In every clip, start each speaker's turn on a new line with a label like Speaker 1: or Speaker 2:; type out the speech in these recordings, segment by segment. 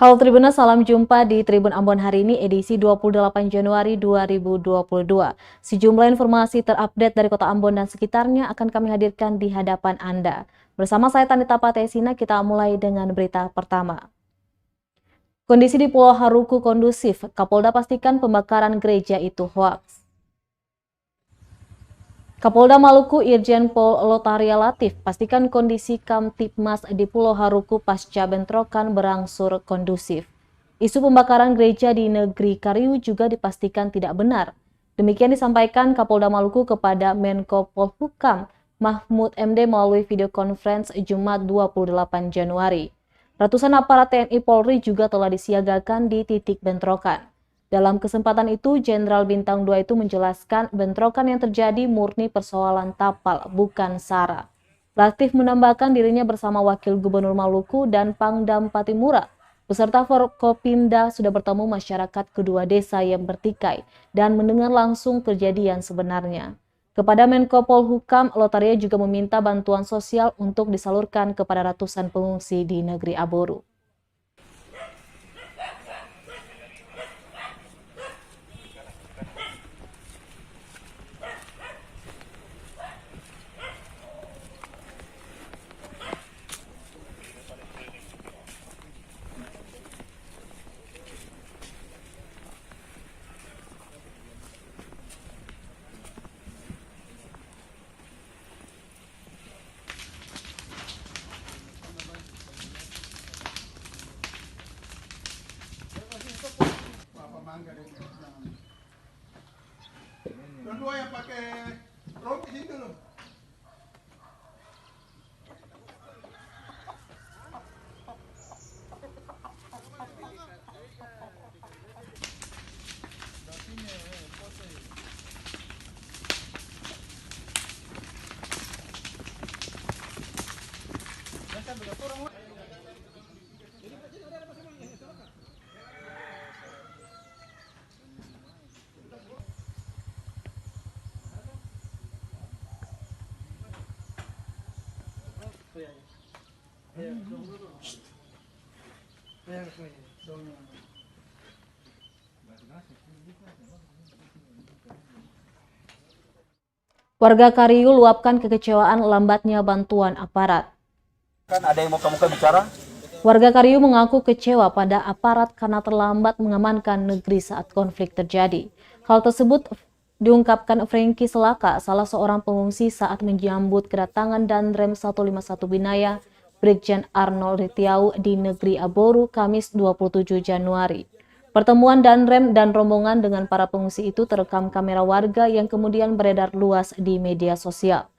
Speaker 1: Halo Tribuners, salam jumpa di Tribun Ambon hari ini edisi 28 Januari 2022. Sejumlah informasi terupdate dari Kota Ambon dan sekitarnya akan kami hadirkan di hadapan Anda. Bersama saya Tanita Patesina, kita mulai dengan berita pertama. Kondisi di Pulau Haruku kondusif, Kapolda pastikan pembakaran gereja itu hoaks. Kapolda Maluku Irjen Pol Lotaria Latif pastikan kondisi Kamtipmas di Pulau Haruku pasca bentrokan berangsur kondusif. Isu pembakaran gereja di Negeri Kariu juga dipastikan tidak benar. Demikian disampaikan Kapolda Maluku kepada Menko Polhukam Mahfud MD melalui video conference Jumat 28 Januari. Ratusan aparat TNI Polri juga telah disiagakan di titik bentrokan. Dalam kesempatan itu, Jenderal Bintang 2 itu menjelaskan bentrokan yang terjadi murni persoalan tapal, bukan SARA. Latif menambahkan dirinya bersama Wakil Gubernur Maluku dan Pangdam Patimura, beserta Forkopimda sudah bertemu masyarakat kedua desa yang bertikai dan mendengar langsung kejadian sebenarnya. Kepada Menko Polhukam, Lotaria juga meminta bantuan sosial untuk disalurkan kepada ratusan pengungsi di negeri Aboru.
Speaker 2: Dua yang pakai rompi itu loh.
Speaker 1: Warga Kariu luapkan kekecewaan lambatnya bantuan aparat.
Speaker 3: Kan ada yang muka-muka bicara?
Speaker 1: Warga Kariu mengaku kecewa pada aparat karena terlambat mengamankan negeri saat konflik terjadi. Hal tersebut diungkapkan Franky Selaka, salah seorang pengungsi saat menyambut kedatangan Danrem 151 Binaya Brigjen Arnold Ritiau di negeri Aboru Kamis 27 Januari. Pertemuan Danrem dan rombongan dengan para pengungsi itu terekam kamera warga yang kemudian beredar luas di media sosial.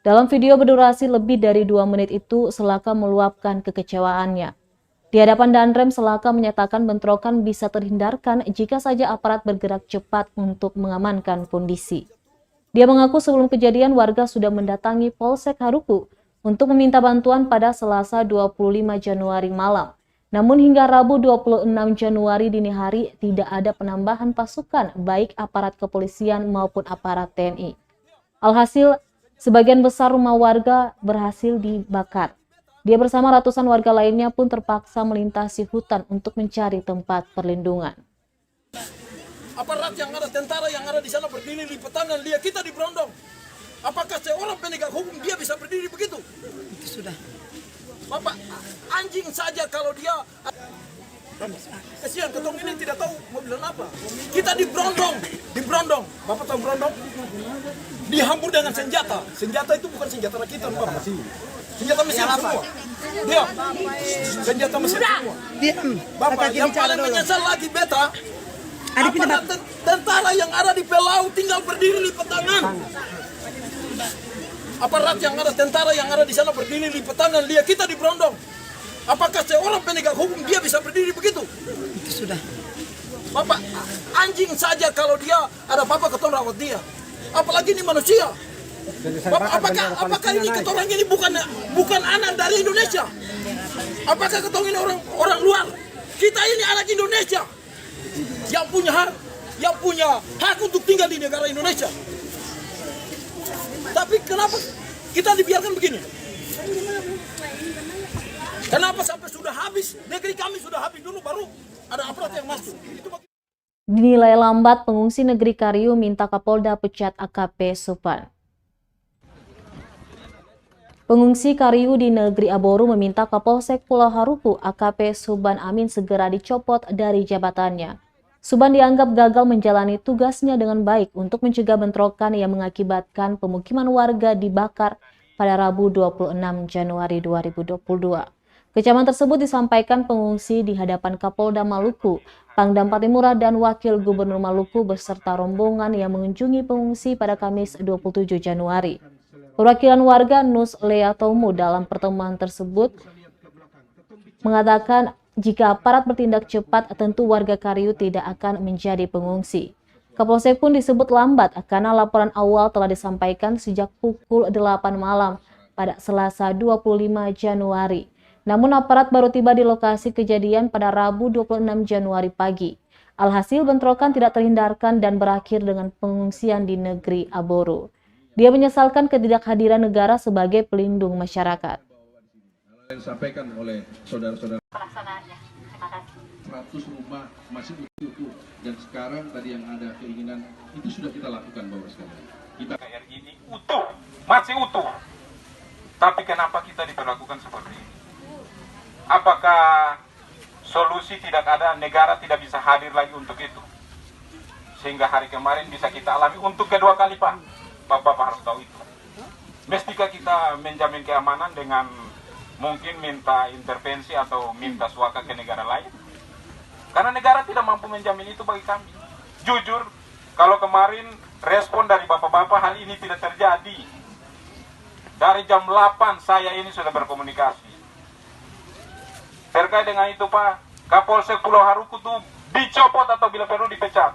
Speaker 1: Dalam video berdurasi lebih dari 2 menit itu, Selaka meluapkan kekecewaannya. Di hadapan Danrem, Selaka menyatakan bentrokan bisa terhindarkan jika saja aparat bergerak cepat untuk mengamankan kondisi. Dia mengaku sebelum kejadian warga sudah mendatangi Polsek Haruku untuk meminta bantuan pada Selasa 25 Januari malam. Namun hingga Rabu 26 Januari dini hari tidak ada penambahan pasukan baik aparat kepolisian maupun aparat TNI. Alhasil, sebagian besar rumah warga berhasil dibakar. Dia bersama ratusan warga lainnya pun terpaksa melintasi hutan untuk mencari tempat perlindungan.
Speaker 4: Aparat yang ada, tentara yang ada di sana berdiri lipat tangan, lihat kita di Brondong. Apakah seorang penegak hukum dia bisa berdiri begitu?
Speaker 5: Itu sudah.
Speaker 4: Bapak, anjing saja kalau dia... Kesian, ketong ini tidak tahu mau bilang apa. Kita di Brondong. Bapak tahu Brondong? Dihambur dengan senjata. Senjata itu bukan senjata rakitan, Bapak. Senjata mesin semua. Diam. Senjata mesin semua.
Speaker 5: Diam.
Speaker 4: Bapak, yang paling menyesal lagi beta, aparat tentara yang ada di Pelau tinggal berdiri lipat tangan. Aparat yang ada, tentara yang ada di sana berdiri lipat tangan, lihat kita di Brondong. Apakah seorang penegak hukum dia bisa berdiri begitu?
Speaker 5: Itu sudah.
Speaker 4: Bapak, anjing saja kalau dia ada apa-apa ketong rawat dia. Apalagi ini manusia. Bapak, apakah ini ketong ini bukan anak dari Indonesia? Apakah ketong ini orang luar? Kita ini anak Indonesia yang punya hak untuk tinggal di negara Indonesia. Tapi kenapa kita dibiarkan begini? Kenapa sampai sudah habis? Negeri kami sudah habis dulu baru ada aparat yang masuk. Itu
Speaker 1: Dinilai lambat, pengungsi negeri Kariu minta Kapolda pecat AKP Supan. Pengungsi Kariu di negeri Aboru meminta Kapolsek Pulau Haruku AKP Suban Amin segera dicopot dari jabatannya. Suban dianggap gagal menjalani tugasnya dengan baik untuk mencegah bentrokan yang mengakibatkan pemukiman warga dibakar pada Rabu 26 Januari 2022. Kecaman tersebut disampaikan pengungsi di hadapan Kapolda Maluku, Pangdam Patimura dan Wakil Gubernur Maluku beserta rombongan yang mengunjungi pengungsi pada Kamis 27 Januari. Perwakilan warga Nus Lea Tomu dalam pertemuan tersebut mengatakan jika aparat bertindak cepat tentu warga Kariu tidak akan menjadi pengungsi. Kapolsek pun disebut lambat karena laporan awal telah disampaikan sejak pukul 8 malam pada Selasa 25 Januari. Namun aparat baru tiba di lokasi kejadian pada Rabu 26 Januari pagi. Alhasil bentrokan tidak terhindarkan dan berakhir dengan pengungsian di negeri Aboru. Dia menyesalkan ketidakhadiran negara sebagai pelindung masyarakat.
Speaker 2: Yang disampaikan oleh saudara-saudara
Speaker 6: Pelaksanaannya. Terima kasih.
Speaker 2: 100 rumah masih utuh dan sekarang tadi yang ada keinginan itu sudah kita lakukan Bapak sekalian. Kita
Speaker 7: KRI ini utuh, masih utuh. Tapi kenapa kita diperlakukan seperti ini? Apakah solusi tidak ada, negara tidak bisa hadir lagi untuk itu? Sehingga hari kemarin bisa kita alami untuk kedua kali, Pak. Bapak harus tahu itu. Mestikah kita menjamin keamanan dengan mungkin minta intervensi atau minta suaka ke negara lain? Karena negara tidak mampu menjamin itu bagi kami. Jujur, kalau kemarin respon dari bapak-bapak hal ini tidak terjadi. Dari jam 8 saya ini sudah berkomunikasi. Terkait dengan itu Pak, Kapolsek Pulau Haruku tuh dicopot atau bila perlu dipecat.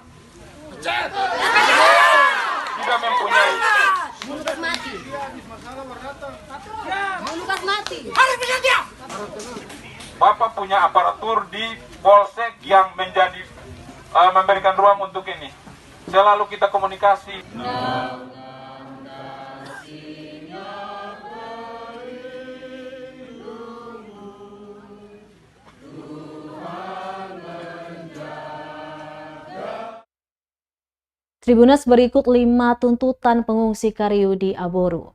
Speaker 7: Tidak mempunyai.
Speaker 6: Lukas mati. Lukas mati.
Speaker 7: Bapak punya aparatur di Polsek yang menjadi memberikan ruang untuk ini. Selalu kita komunikasi.
Speaker 1: Tribunas berikut 5 tuntutan pengungsi Kariu di Aboru.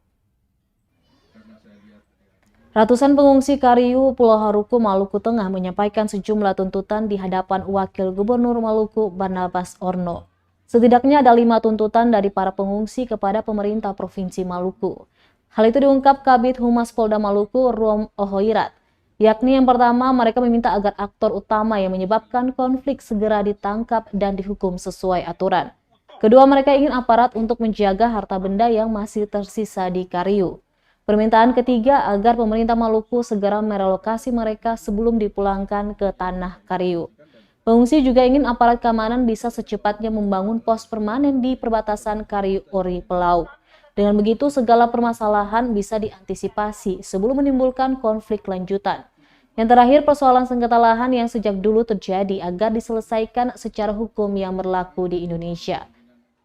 Speaker 1: Ratusan pengungsi Kariu Pulau Haruku, Maluku Tengah menyampaikan sejumlah tuntutan di hadapan Wakil Gubernur Maluku Barnabas Orno. Setidaknya ada 5 tuntutan dari para pengungsi kepada pemerintah Provinsi Maluku. Hal itu diungkap Kabid Humas Polda Maluku Rom Ohoirat. Yakni yang pertama, mereka meminta agar aktor utama yang menyebabkan konflik segera ditangkap dan dihukum sesuai aturan. Kedua, mereka ingin aparat untuk menjaga harta benda yang masih tersisa di Kariu. Permintaan ketiga agar pemerintah Maluku segera merelokasi mereka sebelum dipulangkan ke tanah Kariu. Pengungsi juga ingin aparat keamanan bisa secepatnya membangun pos permanen di perbatasan Kariu-Ori Pelau. Dengan begitu, segala permasalahan bisa diantisipasi sebelum menimbulkan konflik lanjutan. Yang terakhir, persoalan sengketa lahan yang sejak dulu terjadi agar diselesaikan secara hukum yang berlaku di Indonesia.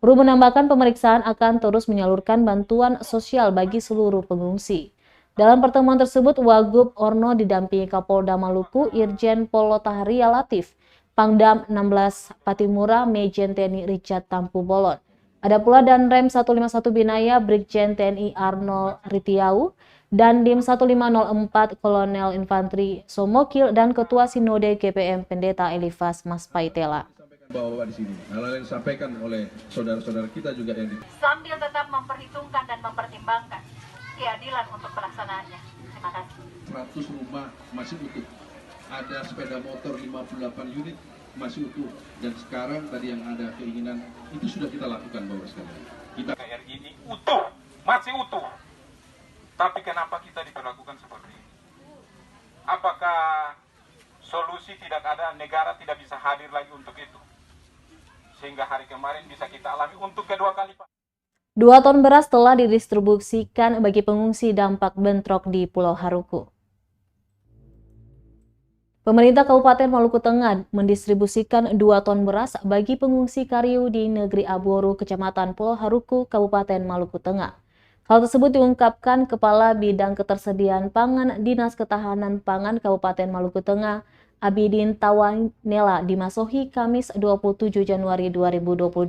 Speaker 1: Ru menambahkan pemeriksaan akan terus menyalurkan bantuan sosial bagi seluruh pengungsi. Dalam pertemuan tersebut, Wagub Orno didampingi Kapolda Maluku, Irjen Pol Tahria Latif, Pangdam 16 Patimura, Mejen TNI Richard Tampu Bolon. Ada pula Danrem 151 Binaya, Brigjen TNI Arnold Ritiau, dan Dim 1504 Kolonel Infanteri Somokil, dan Ketua Sinode GPM Pendeta Elifas Mas Paitela.
Speaker 2: bawa di sini. Hal-hal yang disampaikan oleh saudara-saudara kita juga yang
Speaker 6: Sambil tetap memperhitungkan dan mempertimbangkan keadilan untuk pelaksanaannya. Terima kasih.
Speaker 2: 100 rumah masih utuh. Ada sepeda motor 58 unit masih utuh. Dan sekarang tadi yang ada keinginan itu sudah kita lakukan Bapak sekalian. Kita
Speaker 7: KRI ini utuh, masih utuh. Tapi kenapa kita diperlakukan seperti ini? Apakah solusi tidak ada, negara tidak bisa hadir lagi untuk itu? Sehingga hari kemarin bisa kita alami untuk kedua kali, Pak.
Speaker 1: 2 ton beras telah didistribusikan bagi pengungsi dampak bentrok di Pulau Haruku. Pemerintah Kabupaten Maluku Tengah mendistribusikan 2 ton beras bagi pengungsi Kariu di negeri Aboru, Kecamatan Pulau Haruku, Kabupaten Maluku Tengah. Hal tersebut diungkapkan Kepala Bidang Ketersediaan Pangan Dinas Ketahanan Pangan Kabupaten Maluku Tengah, Abidin Tawanela di Masohi, Kamis 27 Januari 2022.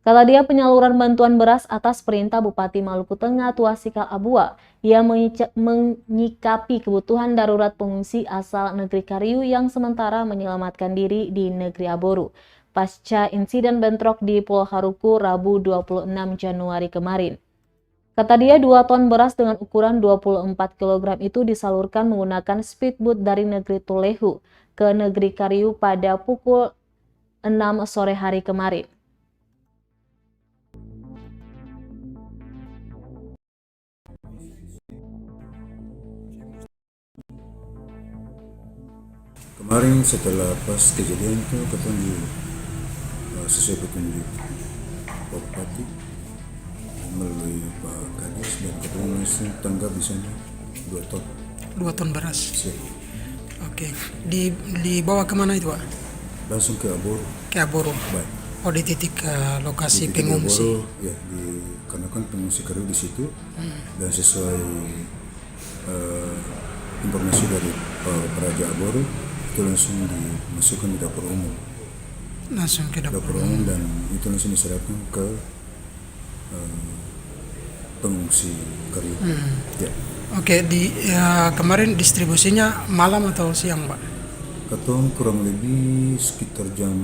Speaker 1: Kala dia penyaluran bantuan beras atas perintah Bupati Maluku Tengah Tuasikal Abua yang menyikapi kebutuhan darurat pengungsi asal negeri Kariu yang sementara menyelamatkan diri di negeri Aboru pasca insiden bentrok di Pulau Haruku Rabu 26 Januari kemarin. Kata dia, 2 ton beras dengan ukuran 24 kg itu disalurkan menggunakan speedboat dari negeri Tulehu ke negeri Kariu pada pukul 6 sore hari kemarin.
Speaker 8: Kemarin setelah pas kejadian itu ketemu sesuai petunjuk Pak Bupati melalui Pak Kadis dan ketemu langsung tanggap di sana 2 ton.
Speaker 5: 2 ton beras.
Speaker 8: Siap.
Speaker 5: Oke. Dibawa kemana itu, Pak?
Speaker 8: Langsung ke Aboru.
Speaker 5: Ke Aboru.
Speaker 8: Baik.
Speaker 5: Oh, di titik lokasi
Speaker 8: Di titik
Speaker 5: pengungsi.
Speaker 8: Aboru, ya, karena kan pengungsi Kariu di situ dan sesuai informasi dari Praja Aboru itu langsung dimasukkan di dapur umum.
Speaker 5: Langsung ke
Speaker 8: Dapur umum dan itu langsung diserahkan ke pengungsi Kariu. Ya.
Speaker 5: Oke, kemarin distribusinya malam atau siang, Pak?
Speaker 8: Ketong kurang lebih sekitar jam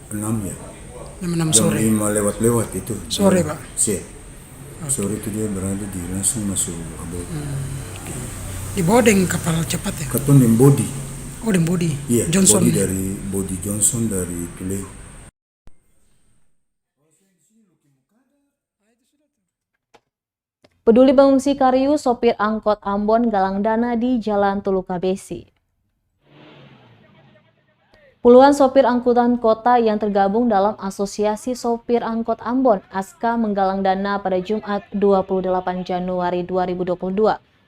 Speaker 8: 6 ya.
Speaker 5: Jam 6
Speaker 8: Jam
Speaker 5: sore.
Speaker 8: 5 lewat itu.
Speaker 5: Sore, Pak?
Speaker 8: Siap. Sore itu dia berada di langsung masuk Aboru.
Speaker 5: Dibawa dengan kapal cepat ya?
Speaker 8: Ketong di body.
Speaker 5: Oh, di body.
Speaker 8: Iya,
Speaker 5: Johnson.
Speaker 8: body Johnson dari Tulehu.
Speaker 1: Peduli pengungsi Kariu, sopir angkot Ambon galang dana di Jalan Tulukabesi. Puluhan sopir angkutan kota yang tergabung dalam Asosiasi Sopir Angkot Ambon (ASKA) menggalang dana pada Jumat 28 Januari 2022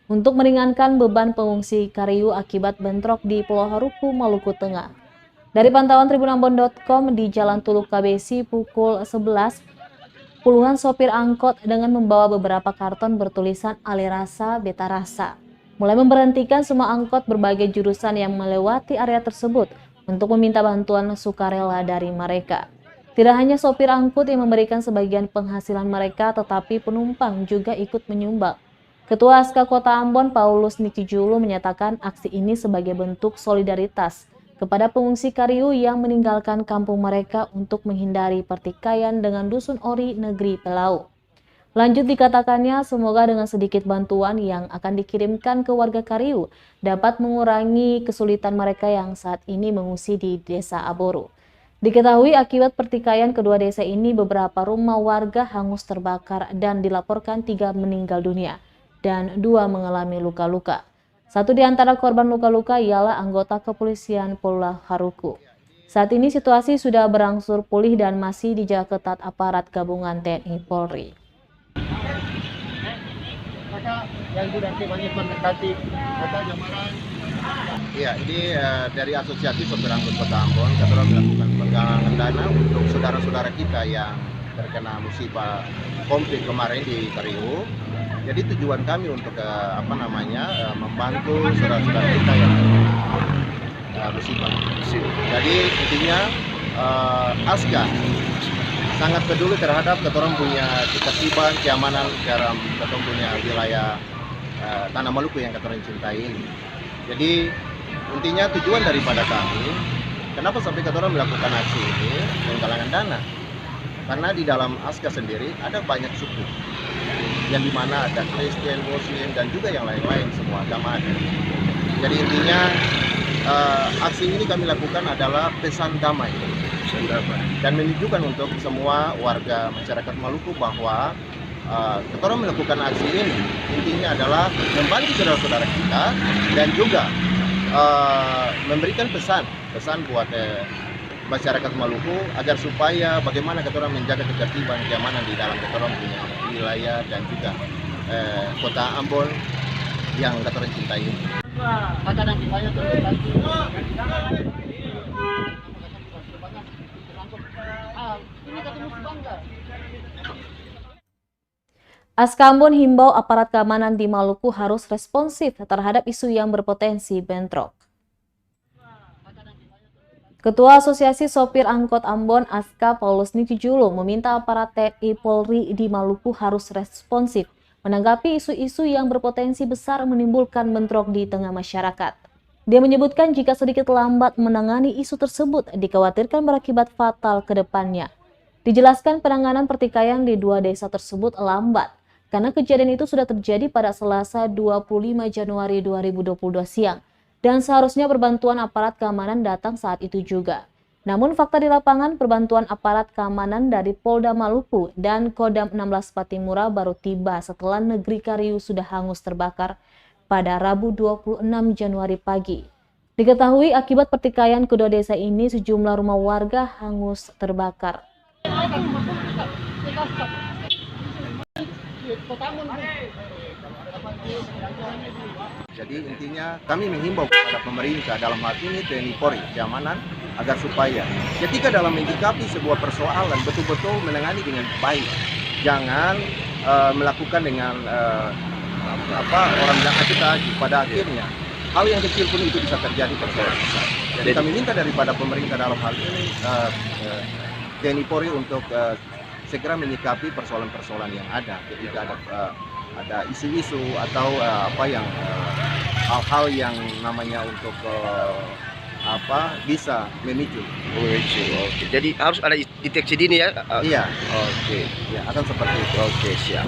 Speaker 1: untuk meringankan beban pengungsi Kariu akibat bentrok di Pulau Haruku, Maluku Tengah. Dari pantauan tribunambon.com di Jalan Tulukabesi pukul 11, puluhan sopir angkot dengan membawa beberapa karton bertulisan Alirasa Beta Rasa mulai memberhentikan semua angkot berbagai jurusan yang melewati area tersebut untuk meminta bantuan sukarela dari mereka. Tidak hanya sopir angkut yang memberikan sebagian penghasilan mereka, tetapi penumpang juga ikut menyumbang. Ketua ASKA Kota Ambon, Paulus Nikijulu, menyatakan aksi ini sebagai bentuk solidaritas kepada pengungsi Kariu yang meninggalkan kampung mereka untuk menghindari pertikaian dengan dusun ori negeri Pelau. Lanjut dikatakannya, semoga dengan sedikit bantuan yang akan dikirimkan ke warga Kariu dapat mengurangi kesulitan mereka yang saat ini mengungsi di Desa Aboru. Diketahui akibat pertikaian kedua desa ini beberapa rumah warga hangus terbakar dan dilaporkan 3 meninggal dunia dan 2 mengalami luka-luka. Satu di antara korban luka-luka ialah anggota kepolisian Pulau Haruku. Saat ini situasi sudah berangsur pulih dan masih dijaga ketat aparat gabungan TNI Polri.
Speaker 9: Iya, ini dari Asosiasi Sopir Angkut Kota Ambon, kita melakukan penggalangan dana untuk saudara-saudara kita yang terkena musibah konflik kemarin di Kariu. Jadi tujuan kami untuk membantu saudara-saudara kita yang terkena musibah. Jadi intinya ASKA sangat peduli terhadap ketorong punya ketertiban, keamanan dalam ketorong punya wilayah Tanah Maluku yang ketorong cintai ini. Jadi intinya tujuan daripada kami, kenapa sampai ketorong melakukan aksi ini penggalangan dana? Karena di dalam ASKA sendiri ada banyak suku, yang dimana ada Kristen, Muslim, dan juga yang lain-lain, semua agama ada. Jadi intinya aksi ini kami lakukan adalah pesan damai dan menunjukkan untuk semua warga masyarakat Maluku bahwa kita melakukan aksi ini intinya adalah membantu saudara-saudara kita dan juga memberikan pesan buat masyarakat Maluku agar supaya bagaimana kita menjaga ketertiban keamanan di dalam kita punya wilayah dan juga kota Ambon yang kita cintai ini.
Speaker 1: ASK Ambon himbau aparat keamanan di Maluku harus responsif terhadap isu yang berpotensi bentrok. Ketua Asosiasi Sopir Angkot Ambon ASK Paulus Nitijulo meminta aparat TNI Polri di Maluku harus responsif menanggapi isu-isu yang berpotensi besar menimbulkan bentrok di tengah masyarakat. Dia menyebutkan jika sedikit lambat menangani isu tersebut dikhawatirkan berakibat fatal ke depannya. Dijelaskan penanganan pertikaian di dua desa tersebut lambat karena kejadian itu sudah terjadi pada Selasa 25 Januari 2022 siang dan seharusnya perbantuan aparat keamanan datang saat itu juga. Namun fakta di lapangan perbantuan aparat keamanan dari Polda Maluku dan Kodam 16 Patimura baru tiba setelah negeri Kariu sudah hangus terbakar pada Rabu 26 Januari pagi. Diketahui akibat pertikaian kedua desa ini sejumlah rumah warga hangus terbakar.
Speaker 9: Jadi intinya kami menghimbau kepada pemerintah dalam hal ini TNI Polri keamanan agar supaya ketika dalam menyikapi sebuah persoalan betul-betul menangani dengan baik. Jangan melakukan dengan orang bilang kita pada akhirnya hal yang kecil pun itu bisa terjadi persoalan besar. Jadi kami minta daripada pemerintah dalam hal ini TNI Polri untuk segera menyikapi persoalan-persoalan yang ada ketika ada isu-isu atau hal-hal yang namanya untuk bisa memicu.
Speaker 3: Oke. Jadi harus ada deteksi dini ya?
Speaker 9: Iya.
Speaker 3: Oke.
Speaker 9: Ya, akan seperti itu.
Speaker 3: Oke, siap.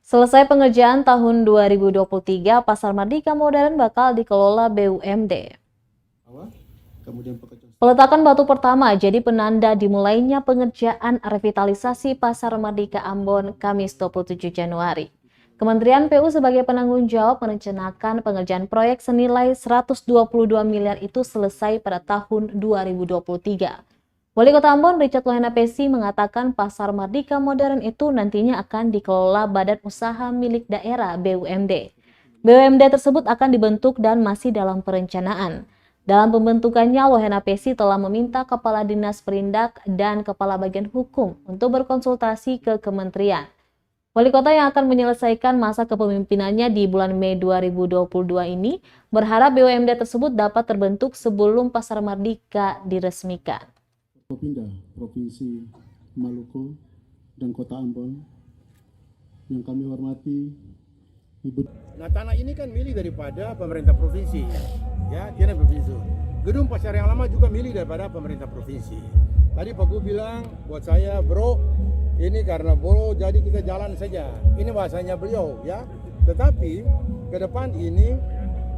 Speaker 1: Selesai pengerjaan tahun 2023, Pasar Mardika Modern bakal dikelola BUMD. Peletakan batu pertama jadi penanda dimulainya pengerjaan revitalisasi Pasar Mardika Ambon Kamis 27 Januari. Kementerian PU sebagai penanggung jawab merencanakan pengerjaan proyek senilai 122 miliar itu selesai pada tahun 2023. Wali Kota Ambon Richard Lohena Pesi mengatakan Pasar Mardika Modern itu nantinya akan dikelola Badan Usaha Milik Daerah BUMD. BUMD tersebut akan dibentuk dan masih dalam perencanaan. Dalam pembentukannya, Lohena Pesi telah meminta Kepala Dinas Perindak dan Kepala Bagian Hukum untuk berkonsultasi ke kementerian. Wali Kota yang akan menyelesaikan masa kepemimpinannya di bulan Mei 2022 ini berharap BUMD tersebut dapat terbentuk sebelum Pasar Mardika diresmikan.
Speaker 10: Pindah Provinsi Maluku dan Kota Ambon yang kami hormati Ibu.
Speaker 11: Nah, tanah ini kan milik daripada pemerintah provinsi, ya, tidak provinsi. Gedung pasar yang lama juga milik daripada pemerintah provinsi. Tadi Pak Gu bilang buat saya, bro, ini karena bro jadi kita jalan saja. Ini bahasanya beliau, ya. Tetapi ke depan ini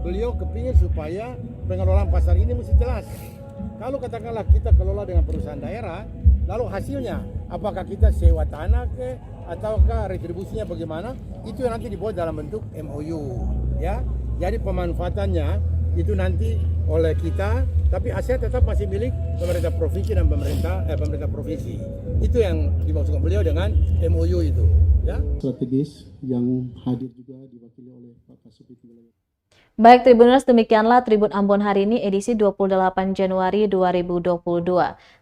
Speaker 11: beliau kepingin supaya pengelolaan pasar ini mesti jelas. Kalau katakanlah kita kelola dengan perusahaan daerah, lalu hasilnya apakah kita sewa tanah ke ataukah retribusinya bagaimana? Itu nanti dibuat dalam bentuk MOU, ya. Jadi pemanfaatannya itu nanti oleh kita, tapi aset tetap masih milik pemerintah provinsi dan pemerintah provinsi. Itu yang dimaksudkan beliau dengan MOU itu, ya.
Speaker 10: Strategis yang hadir juga diwakili oleh Pak Kasubit Wilayah.
Speaker 1: Baik Tribuners, demikianlah Tribun Ambon hari ini edisi 28 Januari 2022.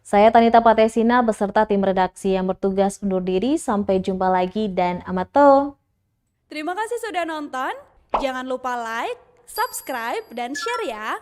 Speaker 1: Saya Tanita Patesina beserta tim redaksi yang bertugas undur diri. Sampai jumpa lagi dan amato.
Speaker 12: Terima kasih sudah nonton. Jangan lupa like, subscribe, dan share ya.